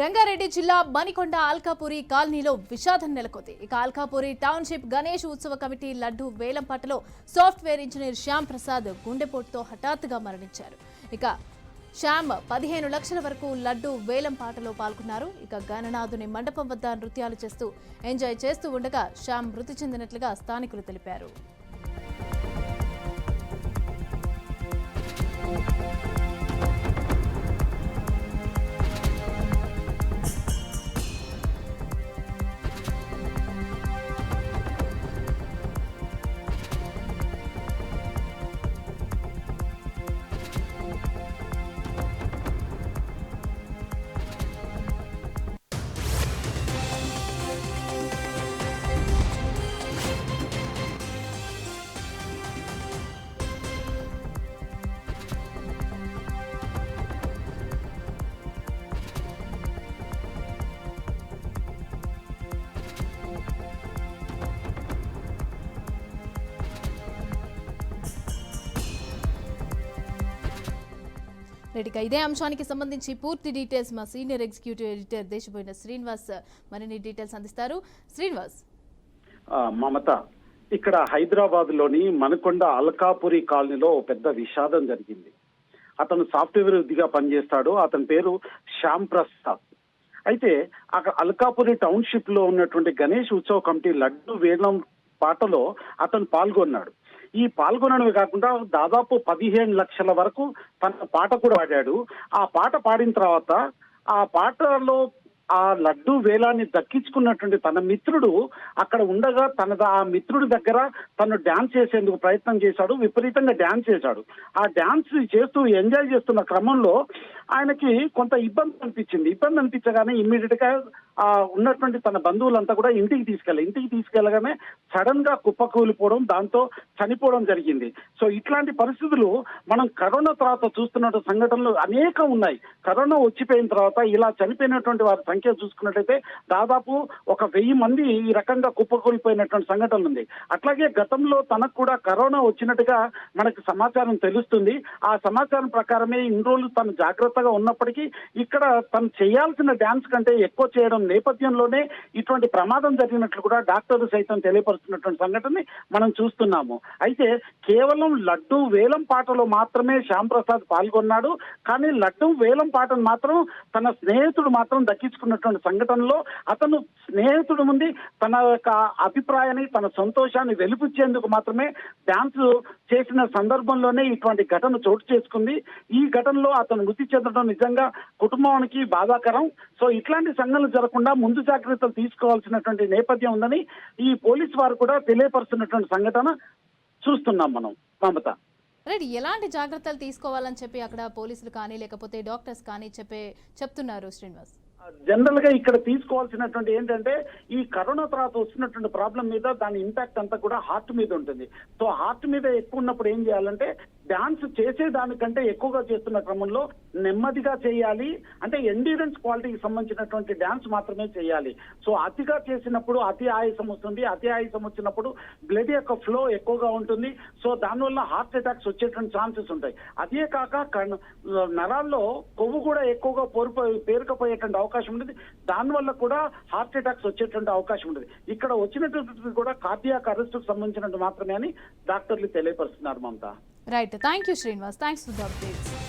రంగారెడ్డి జిల్లా మణికొండ అల్కాపురి కాలనీలో విషాదం నెలకొంది. ఇక అల్కాపురి టౌన్షిప్ గణేష్ ఉత్సవ కమిటీ లడ్డు వేలంపాటలో సాఫ్ట్వేర్ ఇంజనీర్ శ్యామ్ ప్రసాద్ గుండెపోటుతో హఠాత్తుగా మరణించారు. ఇక శ్యామ్ 15 లక్షల వరకు లడ్డు వేలంపాటలో పాల్గొన్నారు. ఇక గణనాథుని మండపం వద్ద నృత్యాలు చేస్తూ ఎంజాయ్ చేస్తూ ఉండగా శ్యామ్ మృతి చెందినట్లుగా స్థానికులు తెలిపారు. ఇదే అంశానికి సంబంధించి పూర్తి డీటెయిల్స్ మా సీనియర్ ఎగ్జిక్యూటివ్ ఎడిటర్ దేశపోయిన శ్రీనివాస్ మరిన్ని డీటెయిల్స్ అందిస్తారు. శ్రీనివాస్. మమత, ఇక్కడ హైదరాబాద్ లోని మణికొండ అల్కాపురి కాలనీలో పెద్ద విషాదం జరిగింది. అతను సాఫ్ట్వేర్ ఉద్యోగిగా పనిచేస్తాడు. అతని పేరు శ్యామ్ ప్రసాద్. అయితే అక్కడ అల్కాపురి టౌన్షిప్ లో ఉన్నటువంటి గణేష్ ఉత్సవ కమిటీ లడ్డు వేలం పాటలో అతను పాల్గొన్నాడు. ఈ పాల్గొనడమే కాకుండా దాదాపు 15 లక్షల వరకు తన పాట కూడా పాడాడు. ఆ పాట పాడిన తర్వాత ఆ పాటలో ఆ లడ్డు వేలాన్ని దక్కించుకున్నటువంటి తన మిత్రుడు అక్కడ ఉండగా ఆ మిత్రుడి దగ్గర తను డ్యాన్స్ చేసేందుకు ప్రయత్నం చేశాడు. విపరీతంగా డ్యాన్స్ చేశాడు. ఆ డ్యాన్స్ చేస్తూ ఎంజాయ్ చేస్తున్న క్రమంలో ఆయనకి కొంత ఇబ్బంది అనిపించగానే ఇమ్మీడియట్ గా ఉన్నటువంటి తన బంధువులంతా కూడా ఇంటికి తీసుకెళ్ళగానే సడన్ గా కుప్పకూలిపోవడం, దాంతో చనిపోవడం జరిగింది. సో ఇట్లాంటి పరిస్థితులు మనం కరోనా తర్వాత చూస్తున్న సంఘటనలు అనేకం ఉన్నాయి. కరోనా వచ్చిపోయిన తర్వాత ఇలా చనిపోయినటువంటి వారి సంఖ్య చూసుకున్నట్లయితే దాదాపు 1000 మంది ఈ రకంగా కుప్పకూలిపోయినటువంటి సంఘటనలు ఉంది. అట్లాగే గతంలో తనకు కూడా కరోనా వచ్చినట్టుగా మనకు సమాచారం తెలుస్తుంది. ఆ సమాచారం ప్రకారమే ఇన్ని రోజులు తను జాగ్రత్తగా ఉన్నప్పటికీ ఇక్కడ తను చేయాల్సిన డ్యాన్స్ కంటే ఎక్కువ చేయడం నేపథ్యంలోనే ఇటువంటి ప్రమాదం జరిగినట్లు కూడా డాక్టర్లు సైతం తెలియపరుస్తున్నటువంటి సంఘటనని మనం చూస్తున్నాము. అయితే కేవలం లడ్డు వేలం పాటలో మాత్రమే శ్యామ్ ప్రసాద్ పాల్గొన్నాడు. కానీ లడ్డు వేలం పాటను మాత్రం తన స్నేహితుడు మాత్రం దక్కించుకున్నటువంటి సంఘటనలో అతను స్నేహితుడు ముందు తన యొక్క అభిప్రాయాన్ని, తన సంతోషాన్ని వెలిపుచ్చేందుకు మాత్రమే డాన్స్ చేసిన సందర్భంలోనే ఇటువంటి ఘటన చోటు చేసుకుంది. ఈ ఘటనలో అతను మృతి చెందడం నిజంగా కుటుంబానికి బాధాకరం. సో ఇట్లాంటి సంఘటనలు జరగకుండా ముందు జాగ్రత్తలు తీసుకోవాల్సినటువంటి నేపథ్యం ఉందని ఈ పోలీసు వారు కూడా తెలియపరుస్తున్నటువంటి సంఘటన చూస్తున్నాం మనం. మమత, ఎలాంటి జాగ్రత్తలు తీసుకోవాలని చెప్పి అక్కడ పోలీసులు కానీ లేకపోతే డాక్టర్స్ కానీ చెప్తున్నారు శ్రీనివాస్? జనరల్ గా ఇక్కడ తీసుకోవాల్సినటువంటి ఏంటంటే ఈ కరోనా తర్వాత వస్తున్నటువంటి ప్రాబ్లం మీద దాని ఇంపాక్ట్ అంతా కూడా హార్ట్ మీద ఉంటుంది. సో హార్ట్ మీద ఎక్కువ ఉన్నప్పుడు ఏం చేయాలంటే డాన్స్ చేసేదానికంటే ఎక్కువగా చేస్తున్న క్రమంలో నెమ్మదిగా చేయాలి. అంటే ఎండ్యూరెన్స్ క్వాలిటీకి సంబంధించినటువంటి డాన్స్ మాత్రమే చేయాలి. సో అతిగా చేసినప్పుడు అతి ఆయాసం వస్తుంది. అతి ఆయాసం వచ్చినప్పుడు బ్లడ్ యొక్క ఫ్లో ఎక్కువగా ఉంటుంది. సో దానివల్ల హార్ట్ అటాక్స్ వచ్చేటువంటి ఛాన్సెస్ ఉంటాయి. అదే కాక నరాల్లో కొవ్వు కూడా ఎక్కువగా పేరుకపోయేటువంటి అవకాశం ఉంటుంది. దానివల్ల కూడా హార్ట్ అటాక్స్ వచ్చేటువంటి అవకాశం ఉంటుంది. ఇక్కడ వచ్చినటువంటి కూడా కార్డియాక్ అరెస్ట్ కు సంబంధించినట్టు మాత్రమే అని డాక్టర్లు తెలియపరుస్తున్నారు. Mamata. Right. Thank you Srinivas. Thanks for the updates.